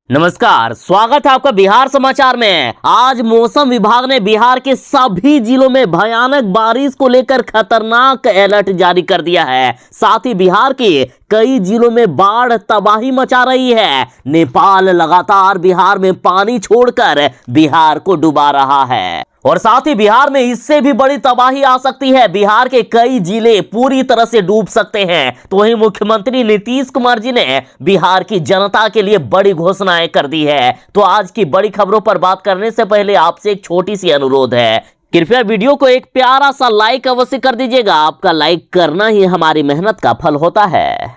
नमस्कार, स्वागत है आपका बिहार समाचार में। आज मौसम विभाग ने बिहार के सभी जिलों में भयानक बारिश को लेकर खतरनाक अलर्ट जारी कर दिया है। साथ ही बिहार के कई जिलों में बाढ़ तबाही मचा रही है। नेपाल लगातार बिहार में पानी छोड़कर बिहार को डुबा रहा है और साथ ही बिहार में इससे भी बड़ी तबाही आ सकती है। बिहार के कई जिले पूरी तरह से डूब सकते हैं। तो वहीं मुख्यमंत्री नीतीश कुमार जी ने बिहार की जनता के लिए बड़ी घोषणाएं कर दी है। तो आज की बड़ी खबरों पर बात करने से पहले आपसे एक छोटी सी अनुरोध है, कृपया वीडियो को एक प्यारा सा लाइक अवश्य कर दीजिएगा। आपका लाइक करना ही हमारी मेहनत का फल होता है।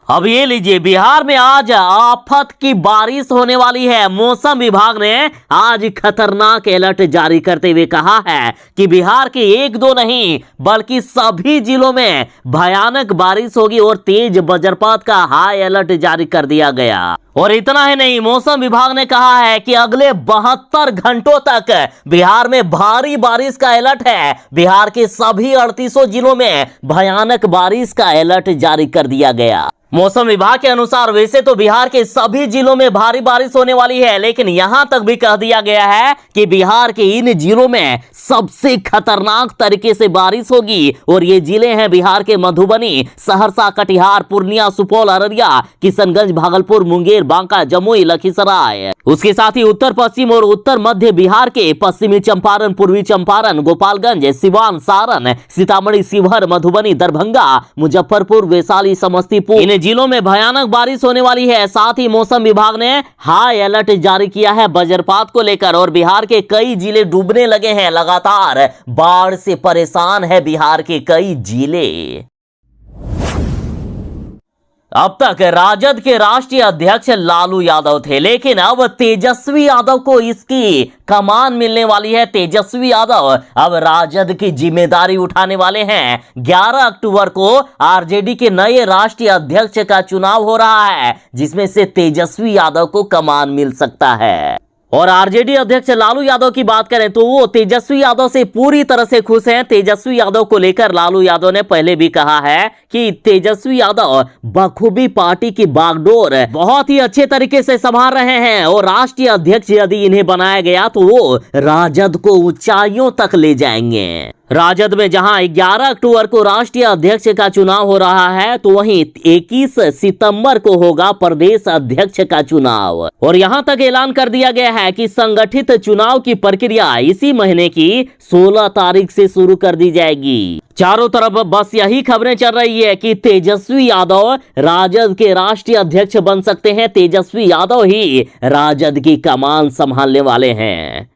अब ये लीजिए, बिहार में आज आफत की बारिश होने वाली है। मौसम विभाग ने आज खतरनाक अलर्ट जारी करते हुए कहा है कि बिहार के एक दो नहीं बल्कि सभी जिलों में भयानक बारिश होगी और तेज वज्रपात का हाई अलर्ट जारी कर दिया गया। और इतना ही नहीं, मौसम विभाग ने कहा है कि अगले 72 घंटों तक बिहार में भारी बारिश का अलर्ट है। बिहार के सभी 38 जिलों में भयानक बारिश का अलर्ट जारी कर दिया गया। मौसम विभाग के अनुसार वैसे तो बिहार के सभी जिलों में भारी बारिश होने वाली है, लेकिन यहां तक भी कह दिया गया है कि बिहार के इन जिलों में सबसे खतरनाक तरीके से बारिश होगी। और ये जिले हैं बिहार के मधुबनी, सहरसा, कटिहार, पूर्णिया, सुपौल, अररिया, किशनगंज, भागलपुर, मुंगेर, बांका, जमुई, लखीसराय। उसके साथ ही उत्तर पश्चिम और उत्तर मध्य बिहार के पश्चिमी चंपारण, पूर्वी चंपारण, गोपालगंज, सिवान, सारण, सीतामढ़ी, शिवहर, मधुबनी, दरभंगा, मुजफ्फरपुर, वैशाली, समस्तीपुर, इन जिलों में भयानक बारिश होने वाली है। साथ ही मौसम विभाग ने हाई अलर्ट जारी किया है वज्रपात को लेकर और बिहार के कई जिले डूबने लगे हैं। लगातार बाढ़ से परेशान है बिहार के कई जिले। अब तक राजद के राष्ट्रीय अध्यक्ष लालू यादव थे, लेकिन अब तेजस्वी यादव को इसकी कमान मिलने वाली है। तेजस्वी यादव अब राजद की जिम्मेदारी उठाने वाले हैं। 11 अक्टूबर को आरजेडी के नए राष्ट्रीय अध्यक्ष का चुनाव हो रहा है, जिसमें से तेजस्वी यादव को कमान मिल सकता है। और आरजेडी अध्यक्ष लालू यादव की बात करें तो वो तेजस्वी यादव से पूरी तरह से खुश हैं। तेजस्वी यादव को लेकर लालू यादव ने पहले भी कहा है कि तेजस्वी यादव बखूबी पार्टी की बागडोर बहुत ही अच्छे तरीके से संभाल रहे हैं और राष्ट्रीय अध्यक्ष यदि इन्हें बनाया गया तो वो राजद को ऊंचाइयों तक ले जाएंगे। राजद में जहां 11 अक्टूबर को राष्ट्रीय अध्यक्ष का चुनाव हो रहा है, तो वहीं 21 सितंबर को होगा प्रदेश अध्यक्ष का चुनाव। और यहां तक ऐलान कर दिया गया है कि संगठित चुनाव की प्रक्रिया इसी महीने की 16 तारीख से शुरू कर दी जाएगी। चारों तरफ बस यही खबरें चल रही है कि तेजस्वी यादव राजद के राष्ट्रीय अध्यक्ष बन सकते हैं। तेजस्वी यादव ही राजद की कमान संभालने वाले हैं।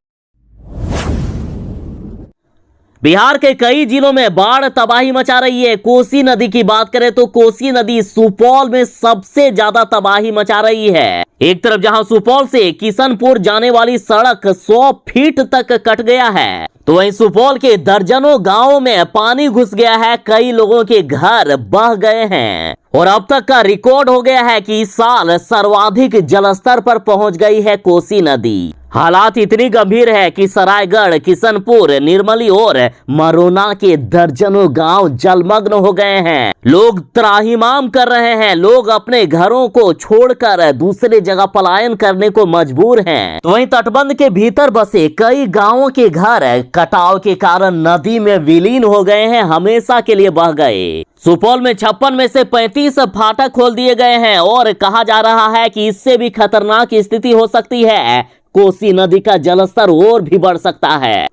बिहार के कई जिलों में बाढ़ तबाही मचा रही है। कोसी नदी की बात करें तो कोसी नदी सुपौल में सबसे ज्यादा तबाही मचा रही है। एक तरफ जहां सुपौल से किशनपुर जाने वाली सड़क 100 फीट तक कट गया है, तो वहीं सुपौल के दर्जनों गांवों में पानी घुस गया है। कई लोगों के घर बह गए हैं और अब तक का रिकॉर्ड हो गया है कि इस साल सर्वाधिक जलस्तर पर पहुंच गई है कोसी नदी। हालात इतनी गंभीर है कि सरायगढ़, किशनपुर, निर्मली और मरोना के दर्जनों गांव जलमग्न हो गए हैं। लोग त्राहिमाम कर रहे हैं। लोग अपने घरों को छोड़कर दूसरे जगह पलायन करने को मजबूर हैं। तो वहीं तटबंध के भीतर बसे कई गांवों के घर कटाव के कारण नदी में विलीन हो गए हैं, हमेशा के लिए बह गए। सुपौल में 56 में से 35 फाटक खोल दिए गए हैं और कहा जा रहा है कि इससे भी खतरनाक स्थिति हो सकती है। कोसी नदी का जलस्तर और भी बढ़ सकता है।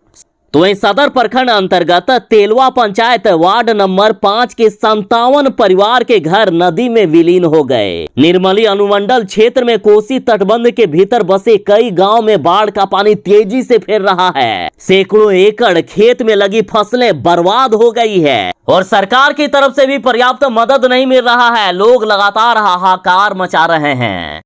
तो वहीं सदर प्रखंड अंतर्गत तेलवा पंचायत वार्ड नंबर 5 के 57 परिवार के घर नदी में विलीन हो गए। निर्मली अनुमंडल क्षेत्र में कोसी तटबंध के भीतर बसे कई गांव में बाढ़ का पानी तेजी से फैल रहा है। सैकड़ों एकड़ खेत में लगी फसलें बर्बाद हो गई है और सरकार की तरफ से भी पर्याप्त मदद नहीं मिल रहा है। लोग लगातार हाहाकार मचा रहे हैं।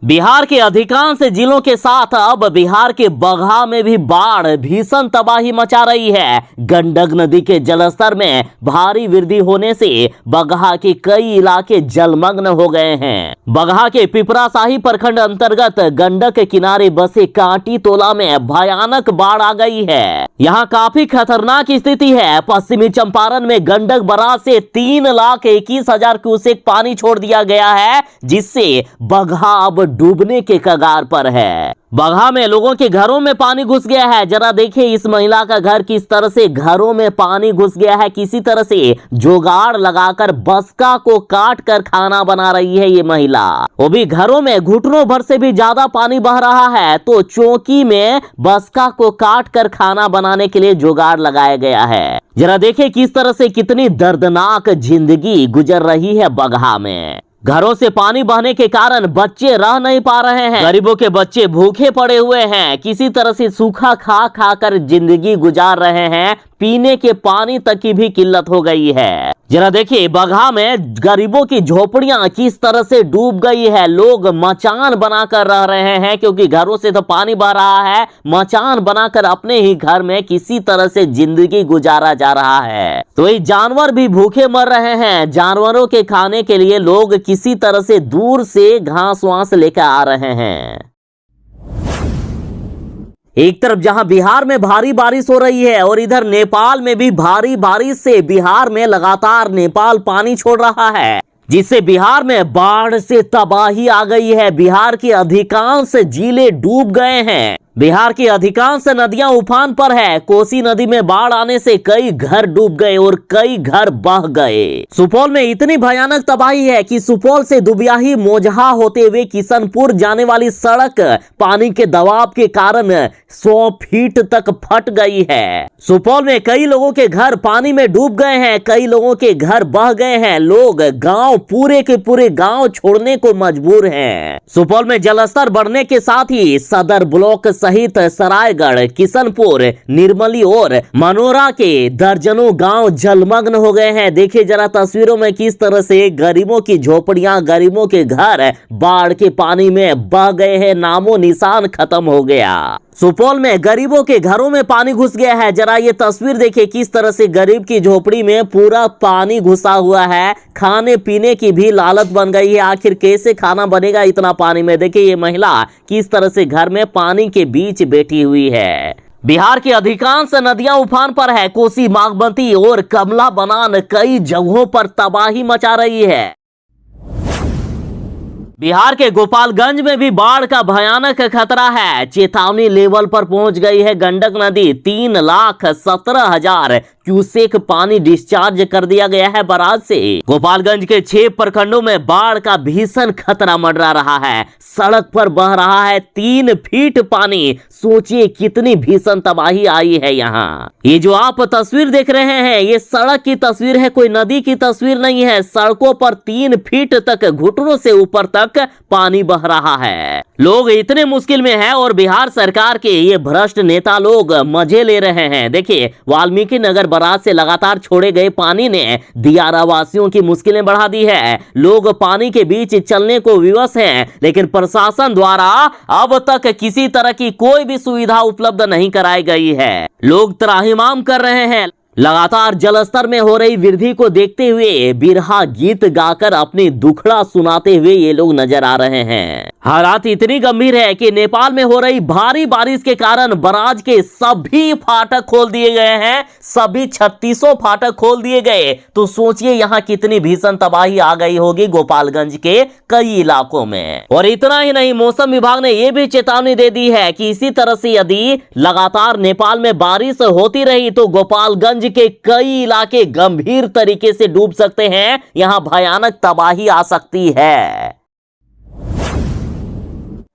बिहार के अधिकांश जिलों के साथ अब बिहार के बगहा में भी बाढ़ भीषण तबाही मचा रही है। गंडक नदी के जलस्तर में भारी वृद्धि होने से बगहा के कई इलाके जलमग्न हो गए हैं। बगहा के पिपराशाही प्रखंड अंतर्गत गंडक के किनारे बसे कांटी तोला में भयानक बाढ़ आ गई है। यहाँ काफी खतरनाक स्थिति है। पश्चिमी चंपारण में गंडक बराज से 3,21,000 क्यूसेक पानी छोड़ दिया गया है, जिससे बगहा अब डूबने के कगार पर है। बगहा में लोगों के घरों में पानी घुस गया है। जरा देखिए इस महिला का घर किस तरह से घरों में पानी घुस गया है। किसी तरह से जुगाड़ लगाकर बसका को काट कर खाना बना रही है ये महिला। वो भी घरों में घुटनों भर से भी ज्यादा पानी बह रहा है, तो चौकी में बसका को काट कर खाना बनाने के लिए जुगाड़ लगाया गया है। जरा देखिए किस तरह से कितनी दर्दनाक जिंदगी गुजर रही है बगहा में। घरों से पानी बहने के कारण बच्चे रह नहीं पा रहे हैं। गरीबों के बच्चे भूखे पड़े हुए हैं। किसी तरह से सूखा खा खा कर जिंदगी गुजार रहे हैं। पीने के पानी तक की भी किल्लत हो गई है। जरा देखिए बगहा में गरीबों की झोपड़ियां किस तरह से डूब गई है। लोग मचान बनाकर रह रहे हैं, क्योंकि घरों से तो पानी बह रहा है। मचान बनाकर अपने ही घर में किसी तरह से जिंदगी गुजारा जा रहा है। तो ये जानवर भी भूखे मर रहे हैं। जानवरों के खाने के लिए लोग किसी तरह से दूर से घास वास लेकर आ रहे हैं। एक तरफ जहां बिहार में भारी बारिश हो रही है और इधर नेपाल में भी भारी बारिश से बिहार में लगातार नेपाल पानी छोड़ रहा है, जिससे बिहार में बाढ़ से तबाही आ गई है। बिहार के अधिकांश जिले डूब गए हैं। बिहार की अधिकांश नदियां उफान पर है। कोसी नदी में बाढ़ आने से कई घर डूब गए और कई घर बह गए। सुपौल में इतनी भयानक तबाही है कि सुपौल से दुबियाही मोजहा होते हुए किशनपुर जाने वाली सड़क पानी के दबाव के कारण 100 फीट तक फट गई है। सुपौल में कई लोगों के घर पानी में डूब गए हैं। कई लोगों के घर बह गए हैं। लोग गांव पूरे के पूरे गांव छोड़ने को मजबूर हैं। सुपौल में जलस्तर बढ़ने के साथ ही सदर ब्लॉक सहित सरायगढ़, किशनपुर, निर्मली और मनोरा के दर्जनों गांव जलमग्न हो गए हैं। देखिए जरा तस्वीरों में किस तरह से गरीबों की झोपड़ियां, गरीबों के घर बाढ़ के पानी में बह गए हैं। नामो निशान खत्म हो गया। सुपौल में गरीबों के घरों में पानी घुस गया है। जरा ये तस्वीर देखिए किस तरह से गरीब की झोपड़ी में पूरा पानी घुसा हुआ है। खाने पीने की भी लालच बन गई है। आखिर कैसे खाना बनेगा इतना पानी में। देखिए ये महिला किस तरह से घर में पानी के बीच बैठी हुई है। बिहार की अधिकांश नदियां उफान पर है। कोसी, बागमती और कमला बलान कई जगहों पर तबाही मचा रही है। बिहार के गोपालगंज में भी बाढ़ का भयानक खतरा है। चेतावनी लेवल पर पहुंच गई है गंडक नदी। 3,17,000 क्यूसेक पानी डिस्चार्ज कर दिया गया है बराज से। गोपालगंज के 6 प्रखंडों में बाढ़ का भीषण खतरा मंडरा रहा है। सड़क पर बह रहा है 3 फीट पानी। सोचिए कितनी भीषण तबाही आई है यहाँ। ये जो आप तस्वीर देख रहे हैं ये सड़क की तस्वीर है, कोई नदी की तस्वीर नहीं है। सड़कों पर 3 फीट तक, घुटनों से ऊपर तक पानी बह रहा है। लोग इतने मुश्किल में हैं और बिहार सरकार के ये भ्रष्ट नेता लोग मजे ले रहे हैं। देखिए वाल्मीकि नगर बराज से लगातार छोड़े गए पानी ने दियारा वासियों की मुश्किलें बढ़ा दी है। लोग पानी के बीच चलने को विवश हैं, लेकिन प्रशासन द्वारा अब तक किसी तरह की कोई भी सुविधा उपलब्ध नहीं कराई गई है। लोग त्राहिमाम कर रहे हैं। लगातार जलस्तर में हो रही वृद्धि को देखते हुए बिरहा गीत गाकर अपनी दुखड़ा सुनाते हुए ये लोग नजर आ रहे हैं। हालात इतनी गंभीर है कि नेपाल में हो रही भारी बारिश के कारण बराज के सभी फाटक खोल दिए गए हैं। सभी 36 फाटक खोल दिए गए। तो सोचिए यहाँ कितनी भीषण तबाही आ गई होगी गोपालगंज के कई इलाकों में। और इतना ही नहीं, मौसम विभाग ने यह भी चेतावनी दे दी है कि इसी तरह से यदि लगातार नेपाल में बारिश होती रही तो गोपालगंज के कई इलाके गंभीर तरीके से डूब सकते हैं। यहां भयानक तबाही आ सकती है।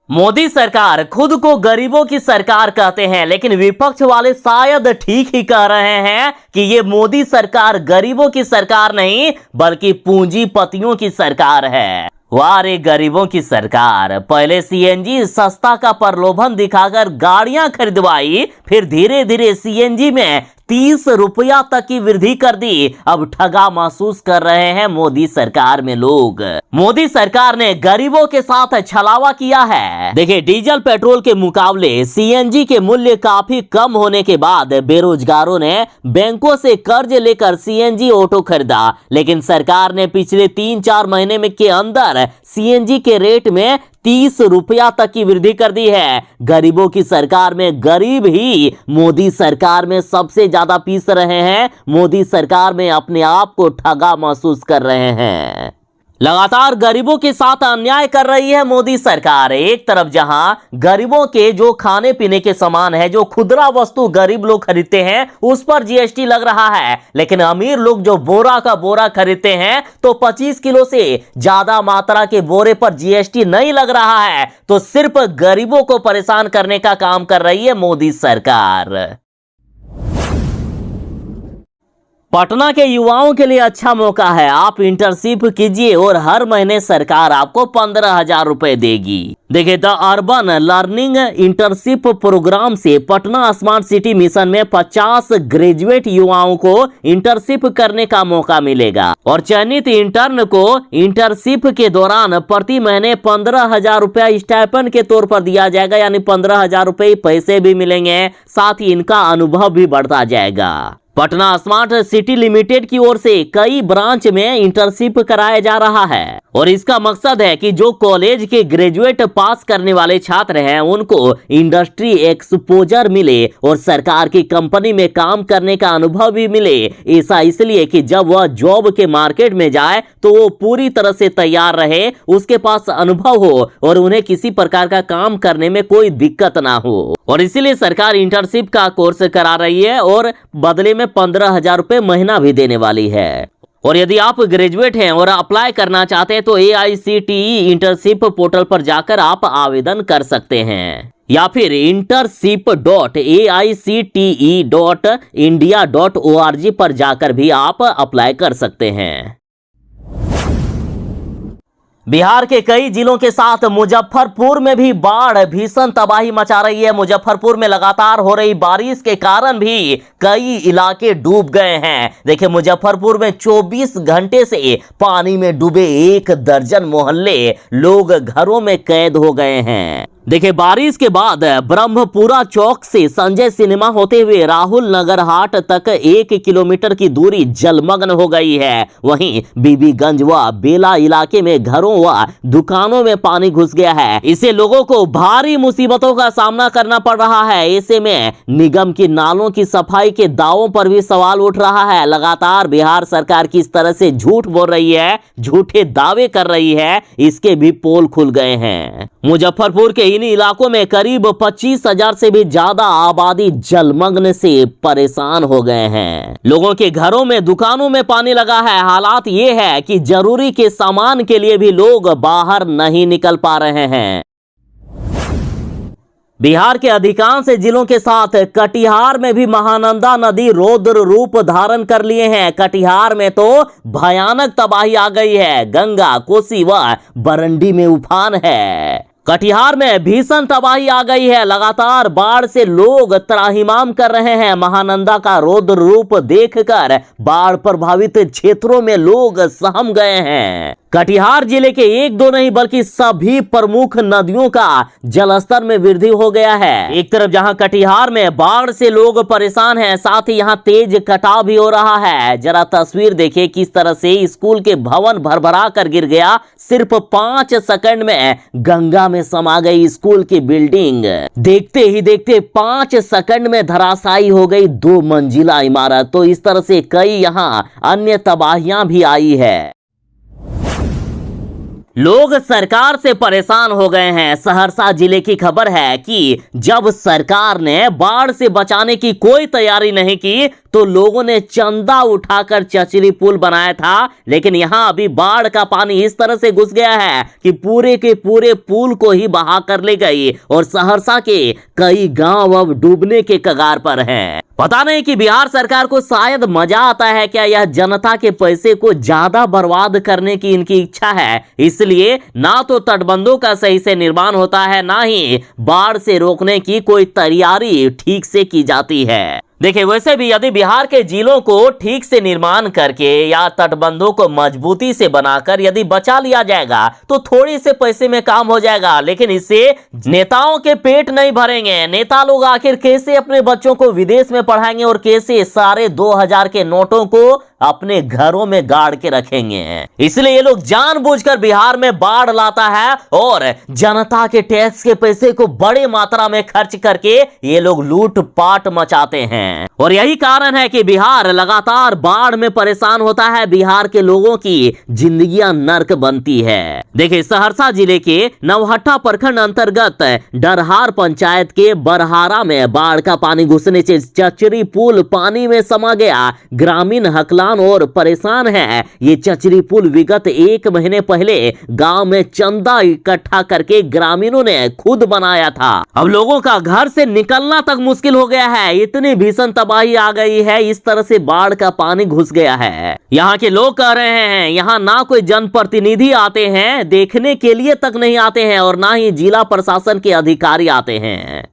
मोदी सरकार खुद को गरीबों की सरकार कहते हैं, लेकिन विपक्ष वाले शायद ठीक ही कह रहे हैं कि ये मोदी सरकार गरीबों की सरकार नहीं बल्कि पूंजीपतियों की सरकार है। वाह रे गरीबों की सरकार। पहले सीएनजी सस्ता का प्रलोभन दिखाकर गाड़ियां खरीदवाई, फिर धीरे धीरे सीएनजी में 30 रुपया तक की वृद्धि कर दी। अब ठगा महसूस कर रहे हैं मोदी सरकार में लोग। मोदी सरकार ने गरीबों के साथ छलावा किया है। देखिए, डीजल पेट्रोल के मुकाबले सीएनजी के मूल्य काफी कम होने के बाद बेरोजगारों ने बैंकों से कर्ज लेकर सीएनजी ऑटो खरीदा, लेकिन सरकार ने पिछले 3-4 महीने में के अंदर सीएनजी के रेट में 30 रुपया तक की वृद्धि कर दी है। गरीबों की सरकार में गरीब ही मोदी सरकार में सबसे ज्यादा पीस रहे हैं। मोदी सरकार में अपने आप को ठगा महसूस कर रहे हैं। लगातार गरीबों के साथ अन्याय कर रही है मोदी सरकार। एक तरफ जहां गरीबों के जो खाने पीने के सामान है, जो खुदरा वस्तु गरीब लोग खरीदते हैं, उस पर जीएसटी लग रहा है, लेकिन अमीर लोग जो बोरा का बोरा खरीदते हैं तो 25 किलो से ज्यादा मात्रा के बोरे पर जीएसटी नहीं लग रहा है। तो सिर्फ गरीबों को परेशान करने का काम कर रही है मोदी सरकार। पटना के युवाओं के लिए अच्छा मौका है। आप इंटर्नशिप कीजिए और हर महीने सरकार आपको 15,000 रुपए देगी। देखिए, the urban learning internship program से पटना स्मार्ट सिटी मिशन में 50 ग्रेजुएट युवाओं को इंटर्नशिप करने का मौका मिलेगा और चयनित इंटर्न को इंटर्नशिप के दौरान प्रति महीने 15,000 रुपया स्टाइपेंड के तौर पर दिया जाएगा, यानी 15,000 रुपए पैसे भी मिलेंगे, साथ ही इनका अनुभव भी बढ़ता जाएगा। पटना स्मार्ट सिटी लिमिटेड की ओर से कई ब्रांच में इंटर्नशिप कराया जा रहा है और इसका मकसद है कि जो कॉलेज के ग्रेजुएट पास करने वाले छात्र हैं उनको इंडस्ट्री एक्सपोजर मिले और सरकार की कंपनी में काम करने का अनुभव भी मिले। ऐसा इसलिए कि जब वह जॉब के मार्केट में जाए तो वो पूरी तरह से तैयार रहे, उसके पास अनुभव हो और उन्हें किसी प्रकार का काम करने में कोई दिक्कत ना हो। और इसीलिए सरकार इंटर्नशिप का कोर्स करा रही है और बदले में 15,000 रुपए महीना भी देने वाली है। और यदि आप ग्रेजुएट हैं और अप्लाई करना चाहते हैं तो AICTE इंटर्नशिप पोर्टल पर जाकर आप आवेदन कर सकते हैं या फिर internship.aicte.india.org पर जाकर भी आप अप्लाई कर सकते हैं। बिहार के कई जिलों के साथ मुजफ्फरपुर में भी बाढ़ भीषण तबाही मचा रही है। मुजफ्फरपुर में लगातार हो रही बारिश के कारण भी कई इलाके डूब गए हैं। देखिए, मुजफ्फरपुर में 24 घंटे से पानी में डूबे 1 दर्जन मोहल्ले, लोग घरों में कैद हो गए हैं। देखिए, बारिश के बाद ब्रह्मपुरा चौक से संजय सिनेमा होते हुए राहुल नगर हाट तक 1 किलोमीटर की दूरी जलमग्न हो गई है। वहीं बीबीगंज व बेला इलाके में घरों व दुकानों में पानी घुस गया है। इससे लोगों को भारी मुसीबतों का सामना करना पड़ रहा है। ऐसे में निगम की नालों की सफाई के दावों पर भी सवाल उठ रहा है। लगातार बिहार सरकार किस तरह से झूठ बोल रही है, झूठे दावे कर रही है, इसके भी पोल खुल गए हैं। मुजफ्फरपुर के इन इलाकों में करीब 25,000 से भी ज्यादा आबादी जलमग्न से परेशान हो गए हैं। लोगों के घरों में, दुकानों में पानी लगा है। हालात ये है कि जरूरी के सामान के लिए भी लोग बाहर नहीं निकल पा रहे हैं। बिहार के अधिकांश जिलों के साथ कटिहार में भी महानंदा नदी रौद्र रूप धारण कर लिए हैं। कटिहार में तो भयानक तबाही आ गई है। गंगा, कोसी व बरंडी में उफान है। कटिहार में भीषण तबाही आ गई है। लगातार बाढ़ से लोग त्राहिमाम कर रहे हैं। महानंदा का रौद्र रूप देखकर बाढ़ प्रभावित क्षेत्रों में लोग सहम गए हैं। कटिहार जिले के 1-2 नहीं बल्कि सभी प्रमुख नदियों का जलस्तर में वृद्धि हो गया है। एक तरफ जहां कटिहार में बाढ़ से लोग परेशान हैं, साथ ही यहां तेज कटाव भी हो रहा है। जरा तस्वीर देखिए किस तरह से स्कूल के भवन भरभरा कर गिर गया। सिर्फ 5 सेकंड में गंगा में समा गई स्कूल की बिल्डिंग। देखते ही देखते 5 सेकंड में धराशायी हो गई 2 मंजिला इमारत। तो इस तरह से कई यहां अन्य तबाहियां भी आई है। लोग सरकार से परेशान हो गए हैं। सहरसा जिले की खबर है कि जब सरकार ने बाढ़ से बचाने की कोई तैयारी नहीं की तो लोगों ने चंदा उठाकर चचरी पुल बनाया था, लेकिन यहां अभी बाढ़ का पानी इस तरह से घुस गया है कि पूरे के पूरे पुल को ही बहा कर ले गई और सहरसा के कई गांव अब डूबने के कगार पर हैं। पता नहीं कि बिहार सरकार को शायद मजा आता है क्या, यह जनता के पैसे को ज्यादा बर्बाद करने की इनकी इच्छा है। इसलिए ना तो तटबंधों का सही से निर्माण होता है, ना ही बाढ़ से रोकने की कोई तैयारी ठीक से की जाती है। देखिए, वैसे भी यदि बिहार के झीलों को ठीक से निर्माण करके या तटबंधों को मजबूती से बनाकर यदि बचा लिया जाएगा तो थोड़ी से पैसे में काम हो जाएगा, लेकिन इससे नेताओं के पेट नहीं भरेंगे। नेता लोग आखिर कैसे अपने बच्चों को विदेश में पढ़ाएंगे और कैसे सारे 2000 के नोटों को अपने घरों में गाड़ के रखेंगे। इसलिए ये लोग जानबूझकर बिहार में बाढ़ लाता है और जनता के टैक्स के पैसे को बड़ी मात्रा में खर्च करके ये लोग लूटपाट मचाते हैं। और यही कारण है कि बिहार लगातार बाढ़ में परेशान होता है। बिहार के लोगों की जिंदगियां नर्क बनती है। देखिए, सहरसा जिले के नवहट्टा प्रखंड अंतर्गत डरहार पंचायत के बरहारा में बाढ़ का पानी घुसने से चचरी पुल पानी में समा गया। ग्रामीण हकलान और परेशान है। ये चचरी पुल विगत 1 महीने पहले गांव में चंदा इकट्ठा करके ग्रामीणों ने खुद बनाया था। अब लोगों का घर से निकलना तक मुश्किल हो गया है। इतनी भीषण तबाही आ गई है, इस तरह से बाढ़ का पानी घुस गया है। यहाँ के लोग कह रहे हैं यहाँ ना कोई जनप्रतिनिधि आते हैं, देखने के लिए तक नहीं आते हैं और ना ही जिला प्रशासन के अधिकारी आते हैं।